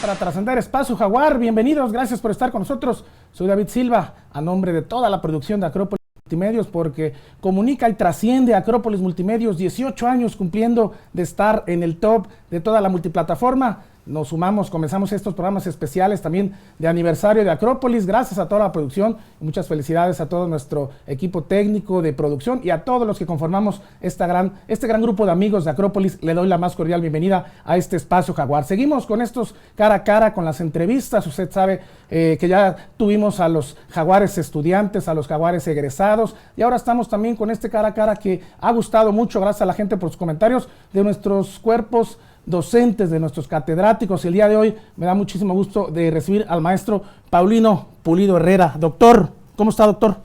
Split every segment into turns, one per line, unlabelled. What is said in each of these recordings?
para trascender Espacio Jaguar. Bienvenidos, gracias por estar con nosotros. Soy David Silva, a nombre de toda la producción de Acrópolis Multimedios, porque comunica y trasciende Acrópolis Multimedios, 18 años cumpliendo de estar en el top de toda la multiplataforma. Nos sumamos, comenzamos estos programas especiales también de aniversario de Acrópolis. Gracias a toda la producción, muchas felicidades a todo nuestro equipo técnico de producción y a todos los que conformamos este gran grupo de amigos de Acrópolis. Le doy la más cordial bienvenida a este Espacio Jaguar. Seguimos con estos cara a cara, con las entrevistas. Usted sabe que ya tuvimos a los jaguares estudiantes, a los jaguares egresados, y ahora estamos también con este cara a cara que ha gustado mucho, gracias a la gente por sus comentarios, de nuestros cuerpos docentes, de nuestros catedráticos. El día de hoy me da muchísimo gusto de recibir al maestro Paulino Pulido Herrera. Doctor, ¿cómo está, doctor?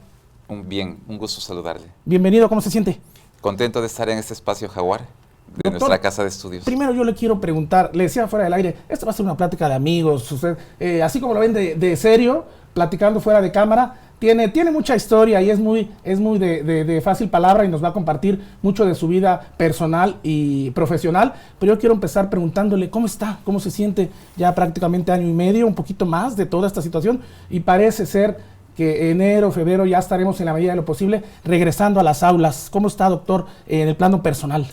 Bien, un gusto saludarle.
Bienvenido, ¿cómo se siente?
Contento de estar en este Espacio Jaguar de
Doctor,
nuestra casa de estudios.
Primero yo le quiero preguntar, le decía fuera del aire, esto va a ser una plática de amigos, usted, así como lo ven de serio, platicando fuera de cámara, tiene mucha historia y es muy de fácil palabra y nos va a compartir mucho de su vida personal y profesional, pero yo quiero empezar preguntándole cómo está, cómo se siente ya prácticamente año y medio, un poquito más de toda esta situación, y parece ser que enero, febrero ya estaremos en la medida de lo posible regresando a las aulas. ¿Cómo está, doctor, en el plano personal?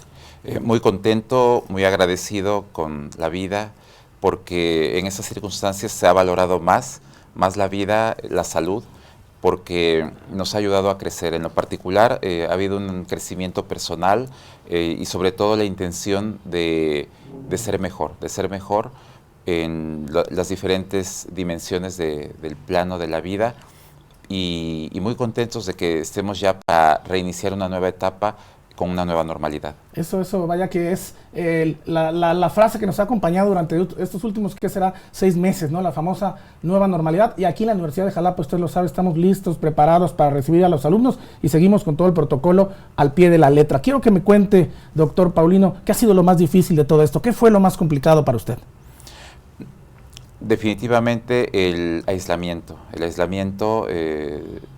Muy contento, muy agradecido con la vida, porque en esas circunstancias se ha valorado más la vida, la salud, porque nos ha ayudado a crecer. En lo particular, ha habido un crecimiento personal y sobre todo la intención de ser mejor en las diferentes dimensiones del plano de la vida, y muy contentos de que estemos ya para reiniciar una nueva etapa con una nueva normalidad.
Eso, vaya que es la frase que nos ha acompañado durante estos últimos, ¿qué será? 6 meses, ¿no? La famosa nueva normalidad. Y aquí en la Universidad de Jalapa, usted lo sabe, estamos listos, preparados para recibir a los alumnos y seguimos con todo el protocolo al pie de la letra. Quiero que me cuente, doctor Paulino, ¿qué ha sido lo más difícil de todo esto? ¿Qué fue lo más complicado para usted?
Definitivamente el aislamiento. El aislamiento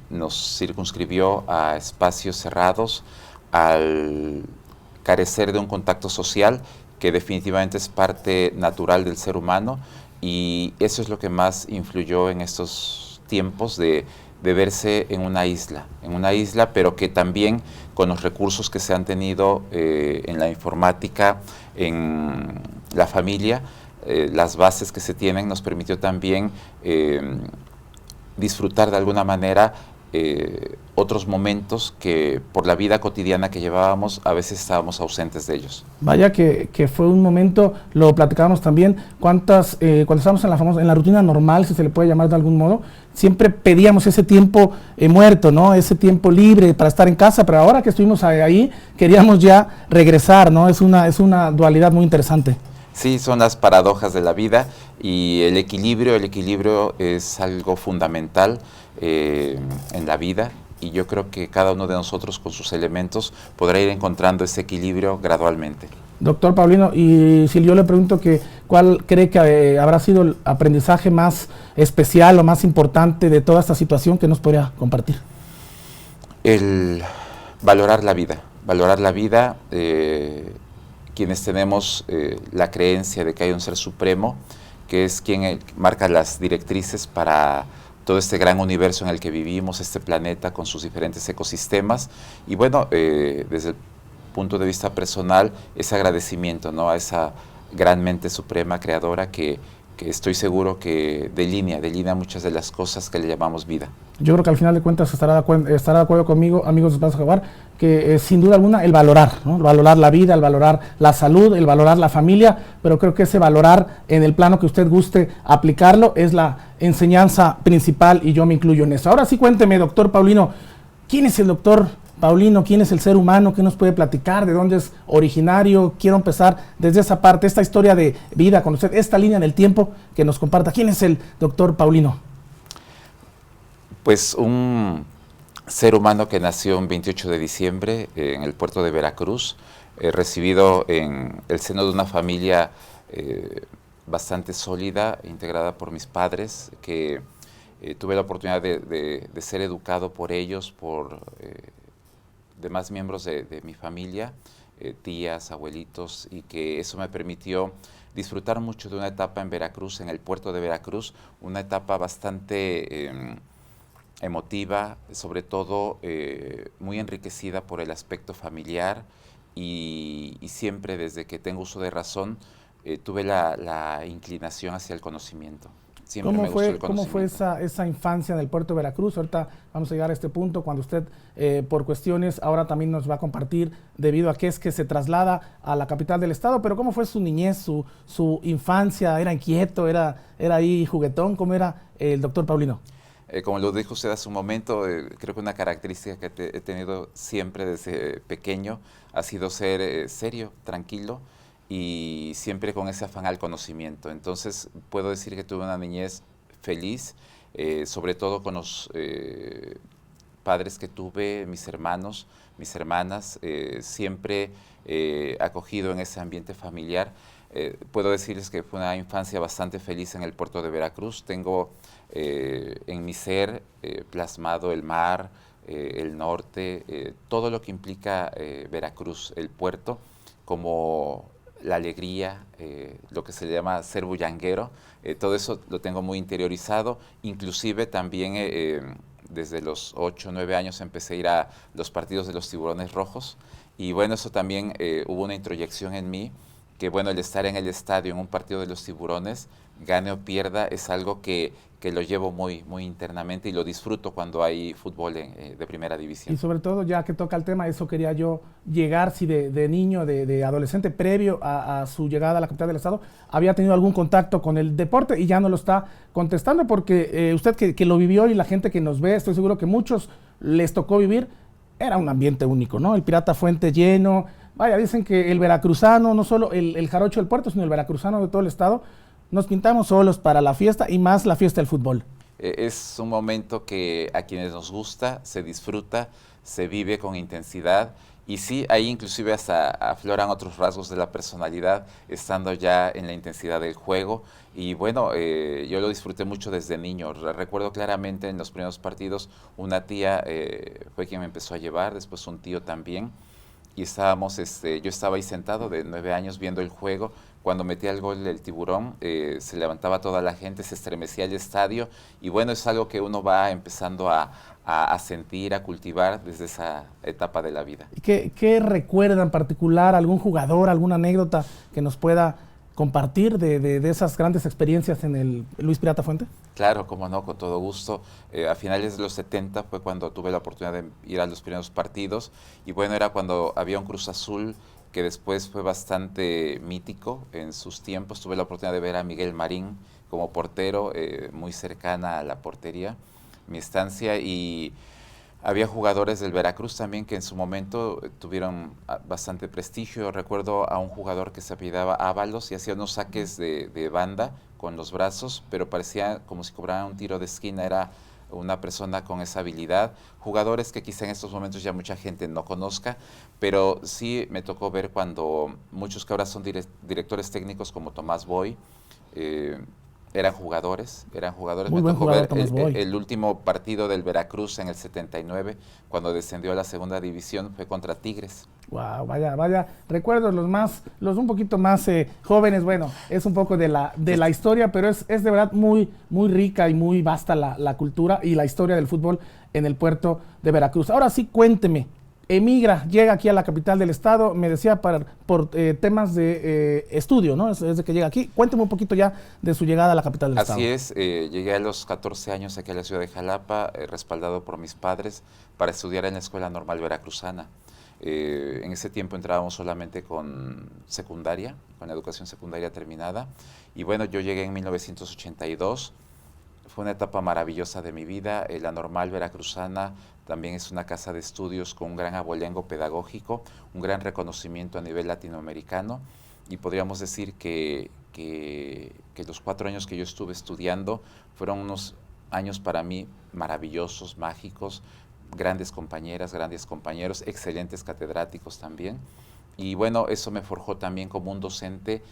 nos circunscribió a espacios cerrados, al carecer de un contacto social que definitivamente es parte natural del ser humano, y eso es lo que más influyó en estos tiempos de verse en una isla, pero que también con los recursos que se han tenido en la informática, en la familia, las bases que se tienen, nos permitió también disfrutar de alguna manera otros momentos que por la vida cotidiana que llevábamos a veces estábamos ausentes de ellos. Vaya
que fue un momento, lo platicábamos también, cuando estábamos en la rutina normal, si se le puede llamar de algún modo, siempre pedíamos ese tiempo muerto, ¿no? Ese tiempo libre para estar en casa, pero ahora que estuvimos ahí queríamos ya regresar, ¿no? Es una dualidad muy interesante.
Sí, son las paradojas de la vida, y el equilibrio es algo fundamental en la vida, y yo creo que cada uno de nosotros con sus elementos podrá ir encontrando ese equilibrio gradualmente.
Doctor Paulino, y si yo le pregunto ¿cuál cree que habrá sido el aprendizaje más especial o más importante de toda esta situación que nos podría compartir?
El valorar la vida, quienes tenemos la creencia de que hay un ser supremo, que es quien marca las directrices para todo este gran universo en el que vivimos, este planeta con sus diferentes ecosistemas. Y bueno, desde el punto de vista personal, ese agradecimiento, ¿no?, a esa gran mente suprema creadora que estoy seguro que delinea muchas de las cosas que le llamamos vida.
Yo creo que al final de cuentas estará de acuerdo conmigo, amigos de Espacio Jaguar, que sin duda alguna el valorar, ¿no? El valorar la vida, el valorar la salud, el valorar la familia, pero creo que ese valorar en el plano que usted guste aplicarlo es la enseñanza principal, y yo me incluyo en eso. Ahora sí, cuénteme, doctor Paulino, ¿quién es el doctor Paulino? ¿Quién es el ser humano? ¿Qué nos puede platicar? ¿De dónde es originario? Quiero empezar desde esa parte, esta historia de vida con usted, esta línea del tiempo que nos comparta. ¿Quién es el doctor Paulino?
Pues un ser humano que nació un 28 de diciembre en el puerto de Veracruz, recibido en el seno de una familia bastante sólida, integrada por mis padres, que tuve la oportunidad de ser educado por ellos, por demás miembros de mi familia, tías, abuelitos, y que eso me permitió disfrutar mucho de una etapa en Veracruz, en el puerto de Veracruz, una etapa bastante emotiva, sobre todo muy enriquecida por el aspecto familiar y siempre desde que tengo uso de razón tuve la inclinación hacia el conocimiento. Siempre me gustó el
¿Cómo fue
conocimiento.
esa infancia en el puerto de Veracruz? Ahorita vamos a llegar a este punto cuando usted, por cuestiones, ahora también nos va a compartir debido a que es que se traslada a la capital del estado, pero ¿cómo fue su niñez, su infancia? ¿Era inquieto? ¿Era ahí juguetón? ¿Cómo era el doctor Paulino?
Como lo dijo usted hace un momento, creo que una característica que he tenido siempre desde pequeño ha sido ser serio, tranquilo y siempre con ese afán al conocimiento. Entonces puedo decir que tuve una niñez feliz, sobre todo con los padres que tuve, mis hermanos, mis hermanas, siempre acogido en ese ambiente familiar. Puedo decirles que fue una infancia bastante feliz en el puerto de Veracruz. Tengo en mi ser plasmado el mar, el norte, todo lo que implica Veracruz, el puerto, como la alegría, lo que se le llama ser bullanguero, todo eso lo tengo muy interiorizado, inclusive también desde los 8 o 9 años empecé a ir a los partidos de los Tiburones Rojos y bueno, eso también hubo una introyección en mí, que bueno, el estar en el estadio en un partido de los Tiburones, gane o pierda, es algo que lo llevo muy, muy internamente y lo disfruto cuando hay fútbol de primera división.
Y sobre todo, ya que toca el tema, eso quería yo llegar, si de niño, de adolescente, previo a su llegada a la capital del estado, había tenido algún contacto con el deporte y ya no lo está contestando porque usted que lo vivió y la gente que nos ve, estoy seguro que muchos les tocó vivir, era un ambiente único, ¿no? El Pirata Fuente lleno. Vaya, dicen que el veracruzano, no solo el jarocho del puerto, sino el veracruzano de todo el estado, nos pintamos solos para la fiesta y más la fiesta del fútbol.
Es un momento que a quienes nos gusta, se disfruta, se vive con intensidad y sí, ahí inclusive hasta afloran otros rasgos de la personalidad estando ya en la intensidad del juego y bueno, yo lo disfruté mucho desde niño. Recuerdo claramente en los primeros partidos una tía fue quien me empezó a llevar, después un tío también. Y estábamos, yo estaba ahí sentado de 9 años viendo el juego. Cuando metía el gol del Tiburón, se levantaba toda la gente, se estremecía el estadio. Y bueno, es algo que uno va empezando a sentir, a cultivar desde esa etapa de la vida.
¿Y qué recuerda en particular? ¿Algún jugador, alguna anécdota que nos pueda compartir de esas grandes experiencias en el Luis Pirata Fuente?
Claro, cómo no, con todo gusto. A finales de los 70 fue cuando tuve la oportunidad de ir a los primeros partidos y bueno, era cuando había un Cruz Azul que después fue bastante mítico en sus tiempos. Tuve la oportunidad de ver a Miguel Marín como portero, muy cercana a la portería, mi estancia, y había jugadores del Veracruz también que en su momento tuvieron bastante prestigio. Recuerdo a un jugador que se apellidaba Ábalos y hacía unos saques de banda con los brazos, pero parecía como si cobrara un tiro de esquina, era una persona con esa habilidad. Jugadores que quizá en estos momentos ya mucha gente no conozca, pero sí me tocó ver cuando muchos que ahora son directores técnicos como Tomás Boy, eran jugadores.
Muy
Me
buen
tocó
jugador,
ver el último partido del Veracruz en el 79, cuando descendió a la segunda división, fue contra Tigres.
Wow, vaya recuerdos, los un poquito más jóvenes. Bueno, es un poco de la historia, pero es de verdad muy rica y muy vasta la cultura y la historia del fútbol en el puerto de Veracruz. Ahora sí, cuénteme. Emigra, llega aquí a la capital del estado, me decía por temas de estudio, ¿no? Es de que llega aquí. Cuénteme un poquito ya de su llegada a la capital del estado.
Así es, llegué a los 14 años aquí a la ciudad de Jalapa, respaldado por mis padres, para estudiar en la Escuela Normal Veracruzana. En ese tiempo entrábamos solamente con secundaria, con la educación secundaria terminada. Y bueno, yo llegué en 1982. Fue una etapa maravillosa de mi vida. La Normal Veracruzana también es una casa de estudios con un gran abolengo pedagógico, un gran reconocimiento a nivel latinoamericano y podríamos decir que los 4 años que yo estuve estudiando fueron unos años para mí maravillosos, mágicos, grandes compañeras, grandes compañeros, excelentes catedráticos también. Y bueno, eso me forjó también como un docente,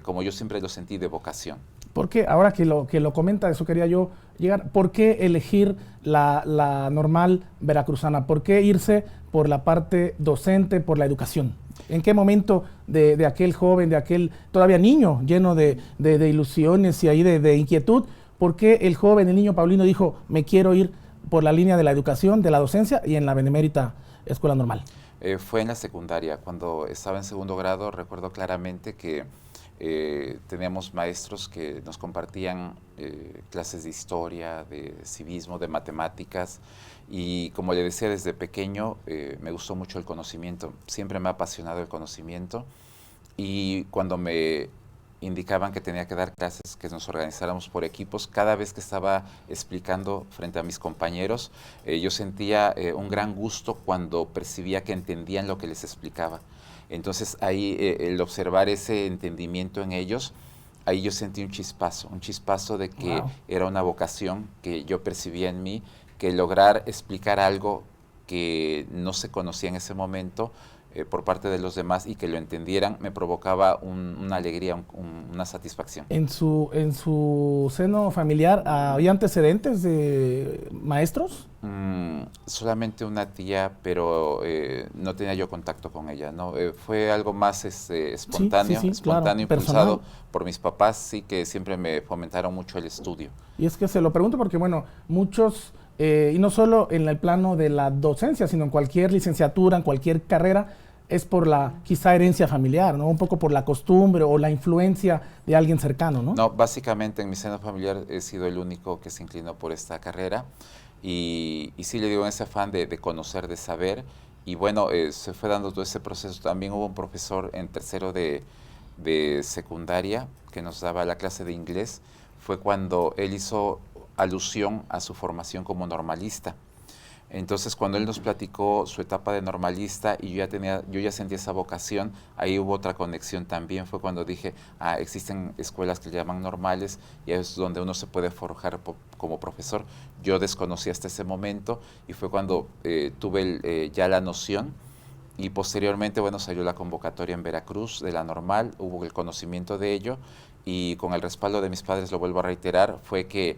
como yo siempre lo sentí, de vocación.
¿Por qué? Ahora que lo comenta, eso quería yo llegar. ¿Por qué elegir la Normal Veracruzana? ¿Por qué irse por la parte docente, por la educación? ¿En qué momento de aquel joven, de aquel todavía niño, lleno de ilusiones y ahí de inquietud, por qué el joven, el niño Paulino dijo, me quiero ir por la línea de la educación, de la docencia y en la Benemérita Escuela Normal?
Fue en la secundaria, cuando estaba en segundo grado, recuerdo claramente que teníamos maestros que nos compartían clases de historia, de civismo, de matemáticas, y como le decía desde pequeño, me gustó mucho el conocimiento, siempre me ha apasionado el conocimiento, y cuando me indicaban que tenía que dar clases, que nos organizáramos por equipos, cada vez que estaba explicando frente a mis compañeros, yo sentía un gran gusto cuando percibía que entendían lo que les explicaba. Entonces ahí el observar ese entendimiento en ellos, ahí yo sentí un chispazo de que era una vocación que yo percibía en mí, que lograr explicar algo que no se conocía en ese momento, por parte de los demás y que lo entendieran, me provocaba una alegría, una satisfacción.
¿En su seno familiar había antecedentes de maestros?
Solamente una tía, pero no tenía yo contacto con ella, ¿no? Fue algo más espontáneo, espontáneo,
claro,
impulsado
personal
por mis papás, sí, que siempre me fomentaron mucho el estudio.
Y es que se lo pregunto porque, bueno, muchos, y no solo en el plano de la docencia, sino en cualquier licenciatura, en cualquier carrera, es por la quizá herencia familiar, ¿no? Un poco por la costumbre o la influencia de alguien cercano, ¿no?
No, básicamente en mi seno familiar he sido el único que se inclinó por esta carrera y sí le digo en ese afán de conocer, de saber, y bueno, se fue dando todo ese proceso. También hubo un profesor en tercero de secundaria que nos daba la clase de inglés, fue cuando él hizo alusión a su formación como normalista. Entonces, cuando él nos platicó su etapa de normalista y yo ya sentí esa vocación, ahí hubo otra conexión también. Fue cuando dije, existen escuelas que le llaman normales y es donde uno se puede forjar como profesor. Yo desconocí hasta ese momento y fue cuando tuve ya la noción. Y posteriormente, bueno, salió la convocatoria en Veracruz de la normal, hubo el conocimiento de ello y con el respaldo de mis padres, lo vuelvo a reiterar, fue que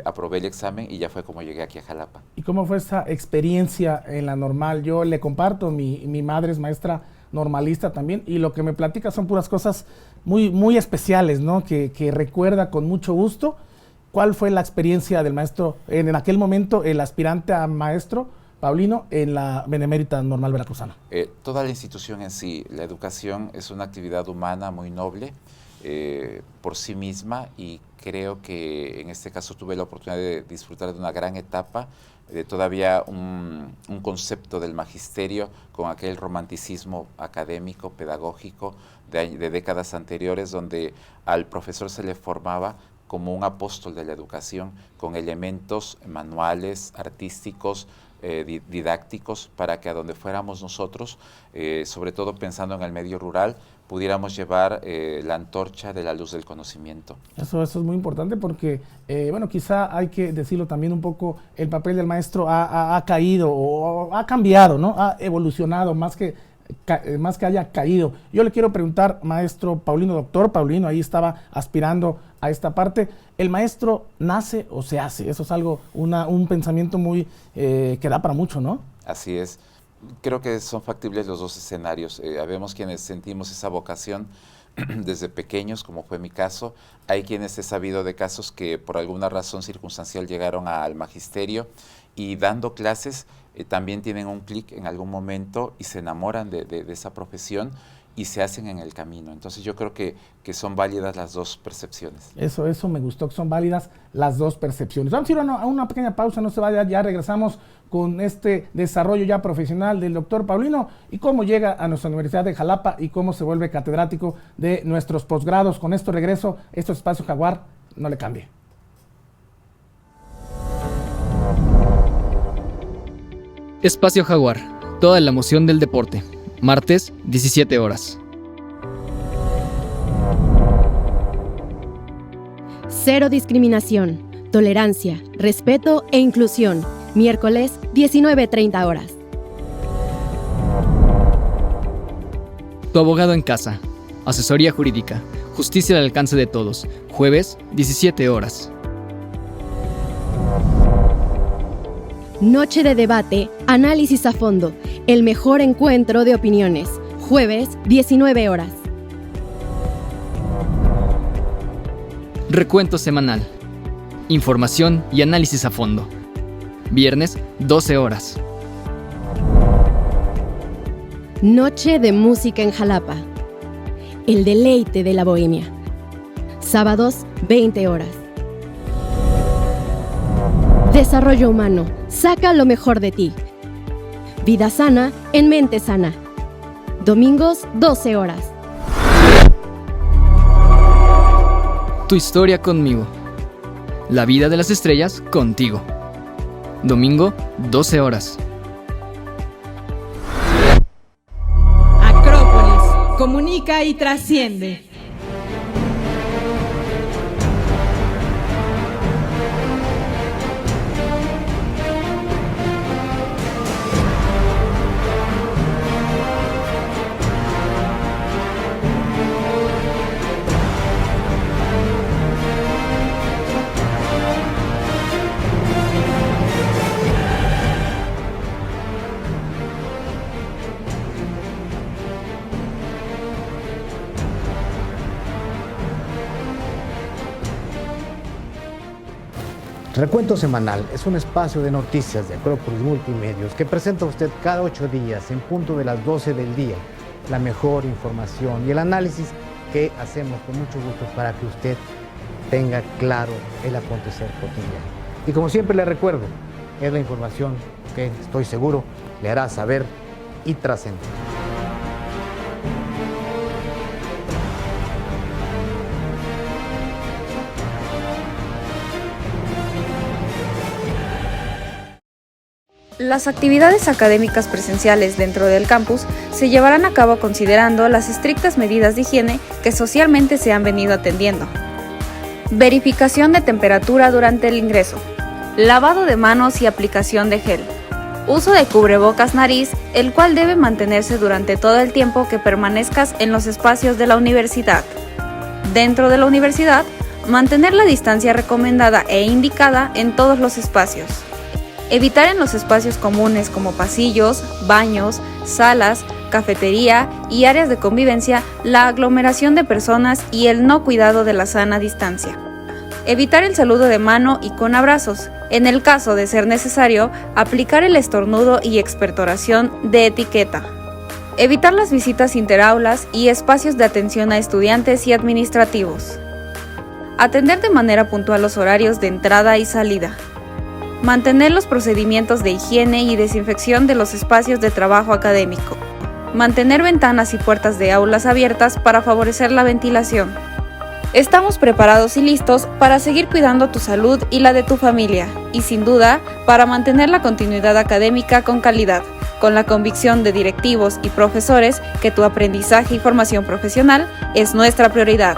aprobé el examen y ya fue como llegué aquí a Jalapa.
¿Y cómo fue esa experiencia en la normal? Yo le comparto, mi madre es maestra normalista también y lo que me platica son puras cosas muy, muy especiales, ¿no? Que recuerda con mucho gusto. ¿Cuál fue la experiencia del maestro, en aquel momento, el aspirante a maestro Paulino, en la Benemérita Normal Veracruzana?
Toda la institución en sí, la educación es una actividad humana muy noble por sí misma y creo que en este caso tuve la oportunidad de disfrutar de una gran etapa, de todavía un concepto del magisterio con aquel romanticismo académico, pedagógico de décadas anteriores, donde al profesor se le formaba como un apóstol de la educación, con elementos manuales, artísticos, didácticos, para que a donde fuéramos nosotros, sobre todo pensando en el medio rural, pudiéramos llevar la antorcha de la luz del conocimiento.
Eso es muy importante porque, bueno, quizá hay que decirlo también un poco, el papel del maestro ha caído o ha cambiado, ¿no? Ha evolucionado más que haya caído. Yo le quiero preguntar, maestro Paulino, doctor Paulino, ahí estaba aspirando a esta parte, ¿el maestro nace o se hace? Eso es algo, un pensamiento muy que da para mucho, ¿no?
Así es. Creo que son factibles los dos escenarios. Habemos quienes sentimos esa vocación desde pequeños, como fue mi caso. Hay quienes he sabido de casos que por alguna razón circunstancial llegaron al magisterio y dando clases también tienen un clic en algún momento y se enamoran de esa profesión y se hacen en el camino. Entonces yo creo que son válidas las dos percepciones.
Eso me gustó, que son válidas las dos percepciones. Vamos a ir a una pequeña pausa, no se vaya, ya regresamos con este desarrollo ya profesional del doctor Paulino y cómo llega a nuestra Universidad de Jalapa y cómo se vuelve catedrático de nuestros posgrados. Con esto regreso, esto es Espacio Jaguar, no le cambie.
Espacio Jaguar, toda la emoción del deporte. Martes, 17 horas.
Cero discriminación, tolerancia, respeto e inclusión. Miércoles, 19:30 horas.
Tu abogado en casa. Asesoría jurídica. Justicia al alcance de todos. Jueves, 17 horas. Noche de debate, análisis a fondo, el mejor encuentro de opiniones.
Jueves, 19 horas.
Recuento semanal. Información y análisis a fondo. Viernes, 12 horas.
Noche de música en Jalapa. El deleite de la bohemia. Sábados, 20 horas. Desarrollo humano. Saca lo mejor de ti. Vida sana en mente sana. Domingos, 12 horas.
Tu historia conmigo. La vida de las estrellas contigo. Domingo, 12 horas.
Acrópolis, comunica y trasciende.
Recuento Semanal es un espacio de noticias de Acrópolis Multimedios que presenta a usted cada 8 días en punto de las 12 del día la mejor información y el análisis que hacemos con mucho gusto para que usted tenga claro el acontecer cotidiano. Y como siempre le recuerdo, es la información que estoy seguro le hará saber y trascender.
Las actividades académicas presenciales dentro del campus se llevarán a cabo considerando las estrictas medidas de higiene que socialmente se han venido atendiendo. Verificación de temperatura durante el ingreso, lavado de manos y aplicación de gel, uso de cubrebocas nariz, el cual debe mantenerse durante todo el tiempo que permanezcas en los espacios de la universidad. Dentro de la universidad, mantener la distancia recomendada e indicada en todos los espacios. Evitar en los espacios comunes como pasillos, baños, salas, cafetería y áreas de convivencia la aglomeración de personas y el no cuidado de la sana distancia. Evitar el saludo de mano y con abrazos. En el caso de ser necesario, aplicar el estornudo y expectoración de etiqueta. Evitar las visitas interaulas y espacios de atención a estudiantes y administrativos. Atender de manera puntual los horarios de entrada y salida. Mantener los procedimientos de higiene y desinfección de los espacios de trabajo académico. Mantener ventanas y puertas de aulas abiertas para favorecer la ventilación. Estamos preparados y listos para seguir cuidando tu salud y la de tu familia, y sin duda, para mantener la continuidad académica con calidad, con la convicción de directivos y profesores que tu aprendizaje y formación profesional es nuestra prioridad.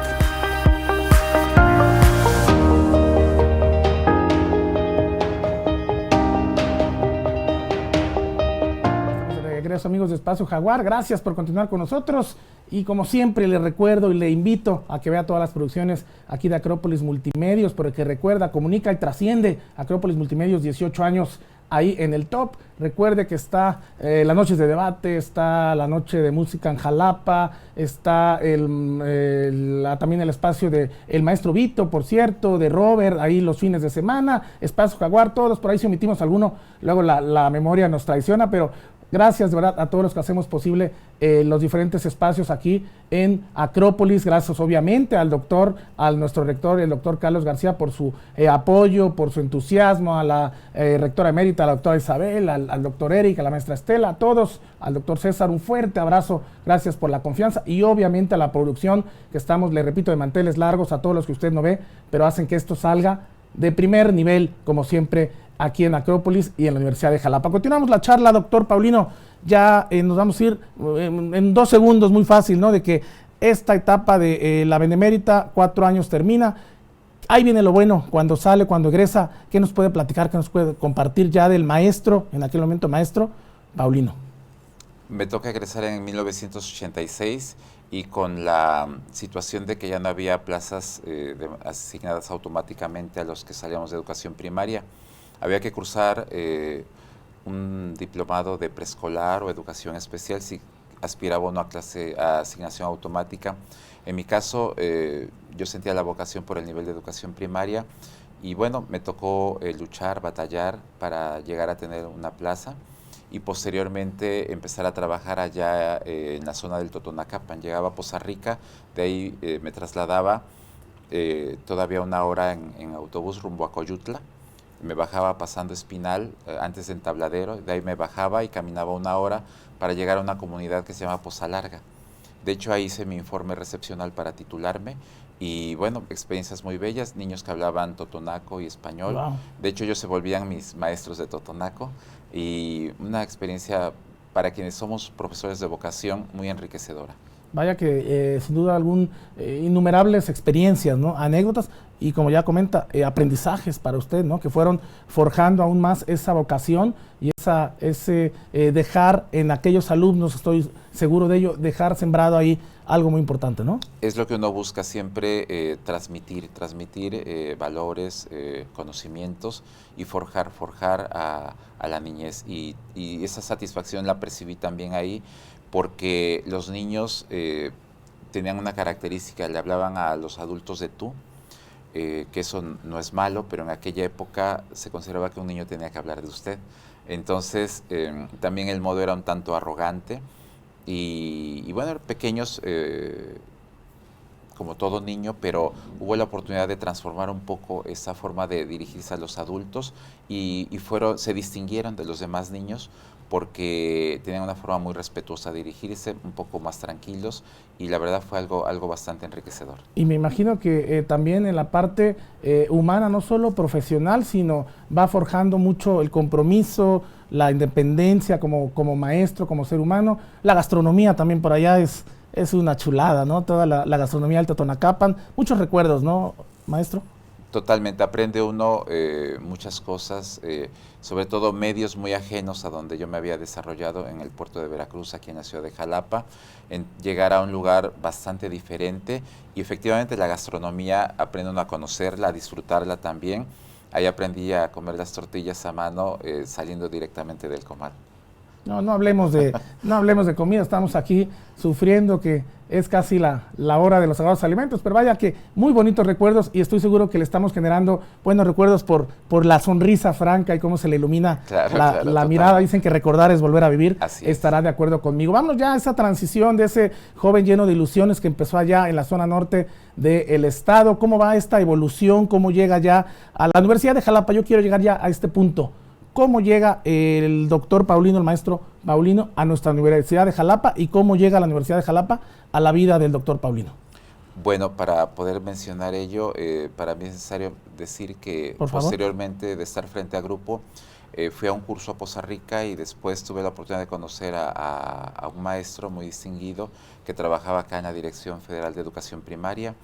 Amigos de Espacio Jaguar, gracias por continuar con nosotros y como siempre le recuerdo y le invito a que vea todas las producciones aquí de Acrópolis Multimedios, porque recuerda, comunica y trasciende. Acrópolis Multimedios, 18 años ahí en el top. Recuerde que está las noches de debate, está la noche de música en Jalapa, está también el espacio de El Maestro Vito, por cierto, de Robert, ahí los fines de semana, Espacio Jaguar, todos por ahí, si omitimos alguno, luego la memoria nos traiciona, pero gracias de verdad a todos los que hacemos posible los diferentes espacios aquí en Acrópolis. Gracias obviamente al nuestro rector, el doctor Carlos García, por su apoyo, por su entusiasmo, a la rectora emérita, a la doctora Isabel, al doctor Eric, a la maestra Estela, a todos, al doctor César, un fuerte abrazo, gracias por la confianza y obviamente a la producción que estamos, le repito, de manteles largos, a todos los que usted no ve, pero hacen que esto salga de primer nivel, como siempre, aquí en Acrópolis y en la Universidad de Jalapa. Continuamos la charla, doctor Paulino, ya nos vamos a ir en 2 segundos, muy fácil, ¿no? De que esta etapa de la Benemérita, 4 años termina, ahí viene lo bueno, cuando sale, cuando egresa. ¿Qué nos puede platicar, qué nos puede compartir ya del maestro, en aquel momento maestro, Paulino?
Me toca egresar en 1986 y con la situación de que ya no había plazas asignadas automáticamente a los que salíamos de educación primaria, había que cursar un diplomado de preescolar o educación especial si aspiraba uno a asignación automática. En mi caso, yo sentía la vocación por el nivel de educación primaria y bueno, me tocó luchar, batallar para llegar a tener una plaza y posteriormente empezar a trabajar allá en la zona del Totonacapan. Llegaba a Poza Rica, de ahí me trasladaba todavía una hora en autobús rumbo a Coyutla. Me bajaba pasando Espinal, antes de Entabladero, de ahí me bajaba y caminaba una hora para llegar a una comunidad que se llama Poza Larga. De hecho, ahí hice mi informe recepcional para titularme y bueno, experiencias muy bellas, niños que hablaban totonaco y español.
Wow.
De hecho, ellos se volvían mis maestros de totonaco y una experiencia para quienes somos profesores de vocación muy enriquecedora.
Vaya que sin duda innumerables experiencias, ¿no? Anécdotas y como ya comenta, aprendizajes para usted, ¿no? Que fueron forjando aún más esa vocación y ese dejar en aquellos alumnos, estoy seguro de ello, dejar sembrado ahí algo muy importante, ¿no?
Es lo que uno busca siempre, transmitir valores, conocimientos y forjar a la niñez. Y esa satisfacción la percibí también ahí, porque los niños tenían una característica, le hablaban a los adultos de tú, que eso no es malo, pero en aquella época se consideraba que un niño tenía que hablar de usted. Entonces, también el modo era un tanto arrogante y bueno, pequeños, como todo niño, pero hubo la oportunidad de transformar un poco esa forma de dirigirse a los adultos y se distinguieron de los demás niños porque tenían una forma muy respetuosa de dirigirse, un poco más tranquilos y la verdad fue algo bastante enriquecedor.
Y me imagino que también en la parte humana, no solo profesional, sino va forjando mucho el compromiso, la independencia como maestro, como ser humano. La gastronomía también por allá es una chulada, ¿no? Toda la gastronomía del Totonacapan. Muchos recuerdos, ¿no, maestro?
Totalmente, aprende uno muchas cosas, sobre todo medios muy ajenos a donde yo me había desarrollado en el puerto de Veracruz, aquí en la ciudad de Jalapa, en llegar a un lugar bastante diferente y efectivamente la gastronomía aprende uno a conocerla, a disfrutarla también. Ahí aprendí a comer las tortillas a mano saliendo directamente del comal.
No hablemos de comida, estamos aquí sufriendo que es casi la hora de los sagrados alimentos, pero vaya que muy bonitos recuerdos y estoy seguro que le estamos generando buenos recuerdos por la sonrisa franca y cómo se le ilumina la mirada. Dicen que recordar es volver a vivir. Estará de acuerdo conmigo. Vamos ya a esa transición de ese joven lleno de ilusiones que empezó allá en la zona norte del estado. ¿Cómo va esta evolución? ¿Cómo llega ya a la Universidad de Jalapa? Yo quiero llegar ya a este punto. ¿Cómo llega el doctor Paulino, el maestro Paulino, a nuestra Universidad de Jalapa y cómo llega la Universidad de Jalapa a la vida del doctor Paulino?
Bueno, para poder mencionar ello, para mí es necesario decir que posteriormente de estar frente a grupo, fui a un curso a Poza Rica y después tuve la oportunidad de conocer a un maestro muy distinguido que trabajaba acá en la Dirección Federal de Educación Primaria.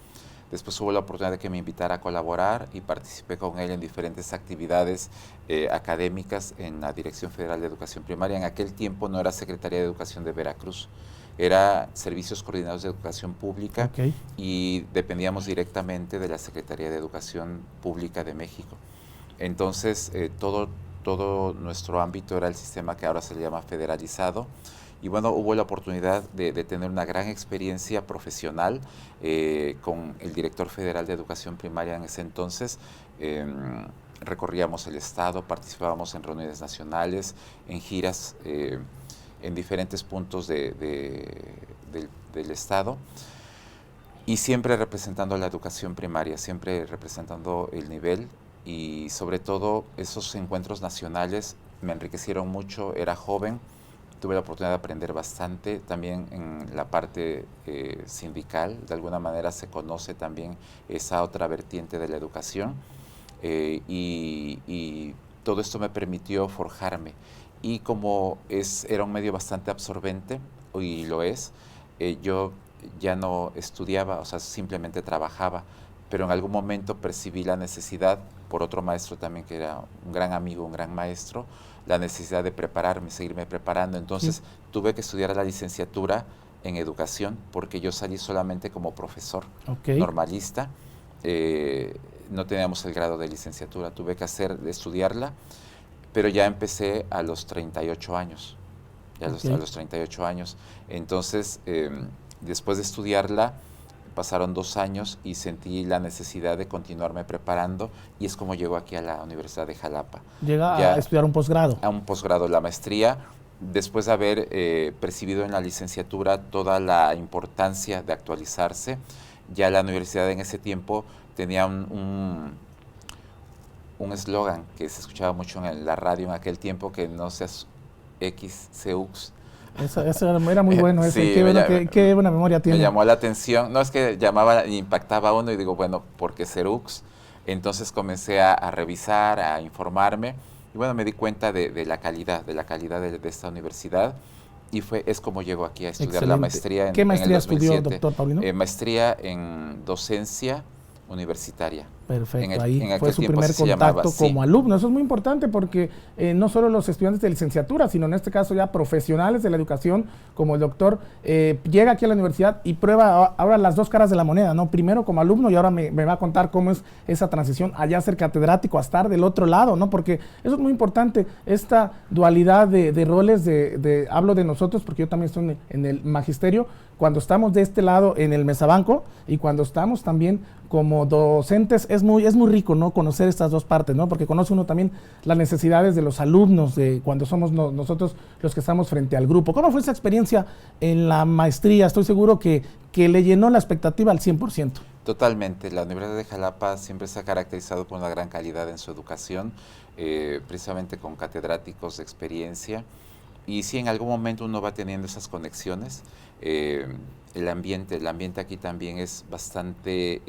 Después hubo la oportunidad de que me invitara a colaborar y participé con él en diferentes actividades académicas en la Dirección Federal de Educación Primaria. En aquel tiempo no era Secretaría de Educación de Veracruz, era Servicios Coordinados de Educación Pública y dependíamos directamente de la Secretaría de Educación Pública de México. Entonces, todo nuestro ámbito era el sistema que ahora se le llama federalizado. Y bueno, hubo la oportunidad de tener una gran experiencia profesional con el director federal de Educación Primaria en ese entonces. Recorríamos el estado, participábamos en reuniones nacionales, en giras en diferentes puntos del estado y siempre representando la educación primaria, siempre representando el nivel y sobre todo esos encuentros nacionales me enriquecieron mucho, era joven. Tuve la oportunidad de aprender bastante, también en la parte sindical, de alguna manera se conoce también esa otra vertiente de la educación y todo esto me permitió forjarme y como era un medio bastante absorbente, y lo es, yo ya no estudiaba, o sea, simplemente trabajaba, pero en algún momento percibí la necesidad, por otro maestro también que era un gran amigo, un gran maestro, la necesidad de prepararme, seguirme preparando. Entonces tuve que estudiar la licenciatura en educación porque yo salí solamente como profesor normalista. No teníamos el grado de licenciatura, tuve que estudiarla, pero ya empecé a los 38 años. ya a los 38 años. Entonces, después de estudiarla, pasaron 2 años y sentí la necesidad de continuarme preparando, y es como llego aquí a la Universidad de Jalapa.
Llega
Ya
a estudiar un posgrado.
A un posgrado, la maestría, después de haber percibido en la licenciatura toda la importancia de actualizarse. Ya la universidad en ese tiempo tenía un eslogan que se escuchaba mucho en la radio en aquel tiempo, que no seas XCUX.
Eso era muy bueno,
Sí,
qué buena memoria tiene.
Me llamó la atención, no es que llamaba, impactaba a uno, y digo, bueno, ¿por qué CERUX? Entonces comencé a revisar, a informarme, y bueno, me di cuenta de la calidad de esta universidad, y es como llego aquí a estudiar la maestría
¿Qué maestría
en el 2007.
estudió, doctor Paulino?
Maestría en docencia universitaria.
Perfecto, ahí fue su
tiempo
primer contacto como alumno. Eso es muy importante porque no solo los estudiantes de licenciatura, sino en este caso ya profesionales de la educación, como el doctor, llega aquí a la universidad y prueba ahora las dos caras de la moneda, ¿no? Primero como alumno, y ahora me va a contar cómo es esa transición allá a ser catedrático, a estar del otro lado, ¿no? Porque eso es muy importante, esta dualidad de roles, hablo de nosotros porque yo también estoy en el magisterio, cuando estamos de este lado en el mesabanco y cuando estamos también como docentes, es muy rico, ¿no? Conocer estas dos partes, ¿no? Porque conoce uno también las necesidades de los alumnos, de cuando somos nosotros los que estamos frente al grupo. ¿Cómo fue esa experiencia en la maestría? Estoy seguro que le llenó la expectativa al 100%.
Totalmente. La Universidad de Jalapa siempre se ha caracterizado por una gran calidad en su educación, precisamente con catedráticos de experiencia. Y sí, en algún momento uno va teniendo esas conexiones. El ambiente aquí también es bastante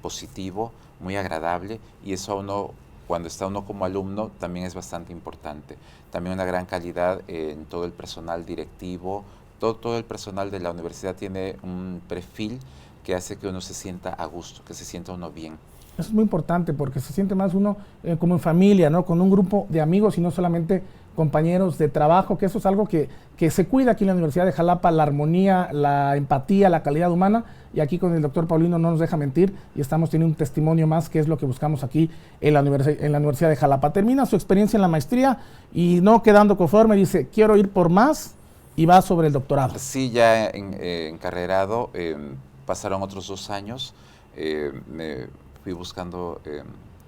positivo, muy agradable, y eso a uno, cuando está uno como alumno, también es bastante importante. También una gran calidad en todo el personal directivo, todo el personal de la universidad tiene un perfil que hace que uno se sienta a gusto, que se sienta uno bien.
Eso es muy importante porque se siente más uno como en familia, ¿no? Con un grupo de amigos y no solamente compañeros de trabajo, que eso es algo que se cuida aquí en la Universidad de Jalapa, la armonía, la empatía, la calidad humana, y aquí con el doctor Paulino no nos deja mentir y estamos teniendo un testimonio más, que es lo que buscamos aquí en la Universidad de Jalapa. Termina su experiencia en la maestría y no quedando conforme, dice, quiero ir por más, y va sobre el doctorado.
Sí, ya encarrerado, pasaron otros 2 años, me fui buscando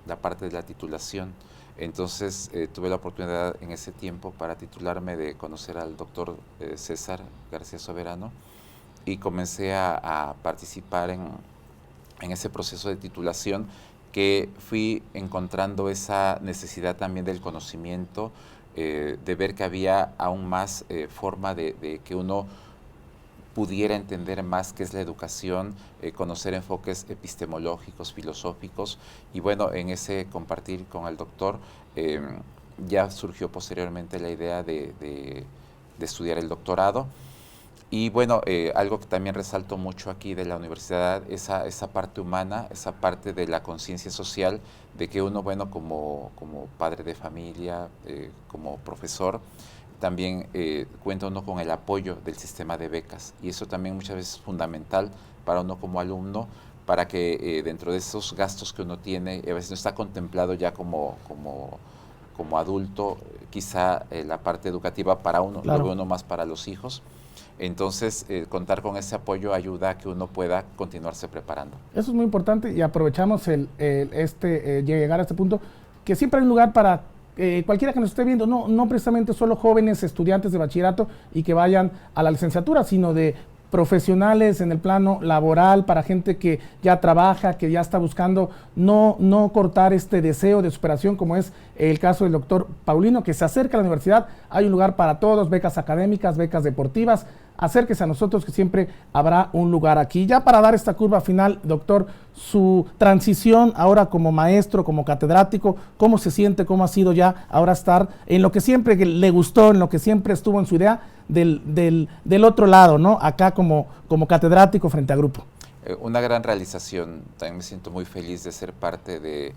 la parte de la titulación. Entonces tuve la oportunidad en ese tiempo para titularme de conocer al doctor César García Soberano, y comencé a participar en ese proceso de titulación, que fui encontrando esa necesidad también del conocimiento, de ver que había aún más forma de que uno pudiera entender más qué es la educación, conocer enfoques epistemológicos, filosóficos, y bueno, en ese compartir con el doctor ya surgió posteriormente la idea de estudiar el doctorado. Y bueno, algo que también resalto mucho aquí de la universidad, esa parte humana, esa parte de la conciencia social, de que uno, bueno, como padre de familia, como profesor, también cuenta uno con el apoyo del sistema de becas, y eso también muchas veces es fundamental para uno como alumno, para que dentro de esos gastos que uno tiene, a veces no está contemplado ya como adulto, quizá la parte educativa para uno,
claro,
lo ve uno más para los hijos. Entonces, contar con ese apoyo ayuda a que uno pueda continuarse preparando.
Eso es muy importante, y aprovechamos llegar a este punto, que siempre hay un lugar para cualquiera que nos esté viendo, no precisamente solo jóvenes estudiantes de bachillerato y que vayan a la licenciatura, sino de profesionales en el plano laboral, para gente que ya trabaja, que ya está buscando no cortar este deseo de superación, como es el caso del doctor Paulino, que se acerca a la universidad. Hay un lugar para todos, becas académicas, becas deportivas. Acérquese a nosotros, que siempre habrá un lugar aquí. Ya para dar esta curva final, doctor, su transición ahora como maestro, como catedrático, ¿cómo se siente? ¿Cómo ha sido ya ahora estar en lo que siempre le gustó, en lo que siempre estuvo en su idea, del otro lado, ¿no? Acá como catedrático frente a grupo.
Una gran realización. También me siento muy feliz de ser parte de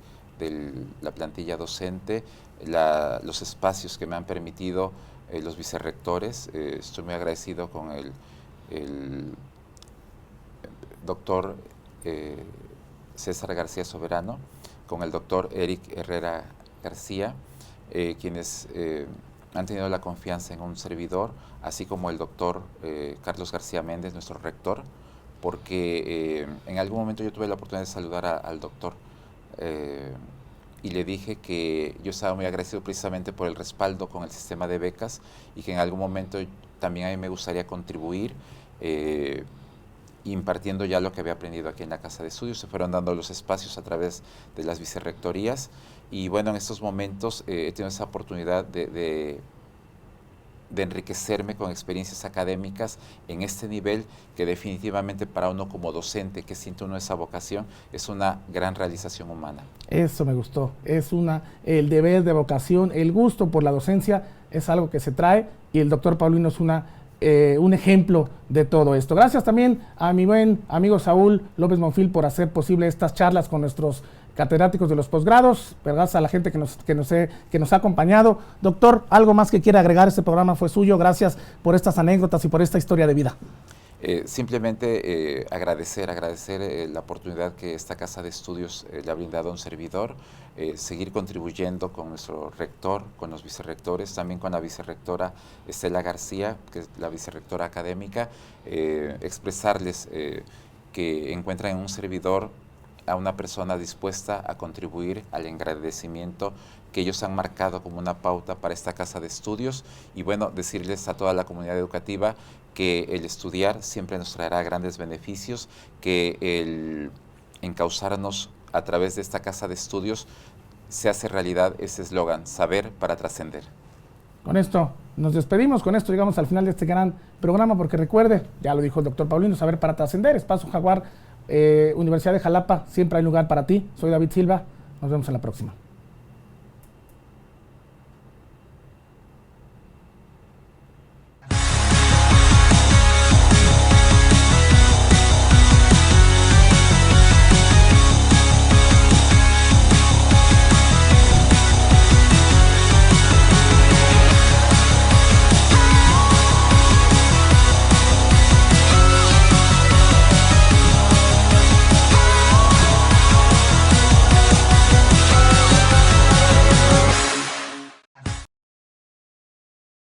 la plantilla docente, los espacios que me han permitido los vicerrectores. Estoy muy agradecido con el doctor César García Soberano, con el doctor Eric Herrera García, quienes han tenido la confianza en un servidor, así como el doctor Carlos García Méndez, nuestro rector, porque en algún momento yo tuve la oportunidad de saludar al doctor y le dije que yo estaba muy agradecido precisamente por el respaldo con el sistema de becas y que en algún momento también a mí me gustaría contribuir impartiendo ya lo que había aprendido aquí en la Casa de Estudios. Se fueron dando los espacios a través de las vicerrectorías y bueno, en estos momentos he tenido esa oportunidad de enriquecerme con experiencias académicas en este nivel que definitivamente para uno como docente que siente uno esa vocación es una gran realización humana. Eso me gustó, el deber de vocación, el gusto por la docencia es algo que se trae y el doctor Paulino es un ejemplo de todo esto. Gracias también a mi buen amigo Saúl López Monfil por hacer posible estas charlas con nuestros catedráticos de los posgrados, gracias a la gente que nos ha acompañado. Doctor, ¿algo más que quiera agregar? Este programa fue suyo, gracias por estas anécdotas y por esta historia de vida. Simplemente agradecer la oportunidad que esta Casa de Estudios le ha brindado a un servidor, seguir contribuyendo con nuestro rector, con los vicerrectores, también con la vicerrectora Estela García, que es la vicerrectora académica, expresarles que encuentran en un servidor a una persona dispuesta a contribuir al engrandecimiento que ellos han marcado como una pauta para esta Casa de Estudios y bueno, decirles a toda la comunidad educativa que el estudiar siempre nos traerá grandes beneficios, que el encauzarnos a través de esta Casa de Estudios se hace realidad ese eslogan, saber para trascender. Con esto nos despedimos, con esto llegamos al final de este gran programa, porque recuerde, ya lo dijo el doctor Paulino, saber para trascender, Espacio Jaguar, Universidad de Jalapa, siempre hay lugar para ti. Soy David Silva, nos vemos en la próxima.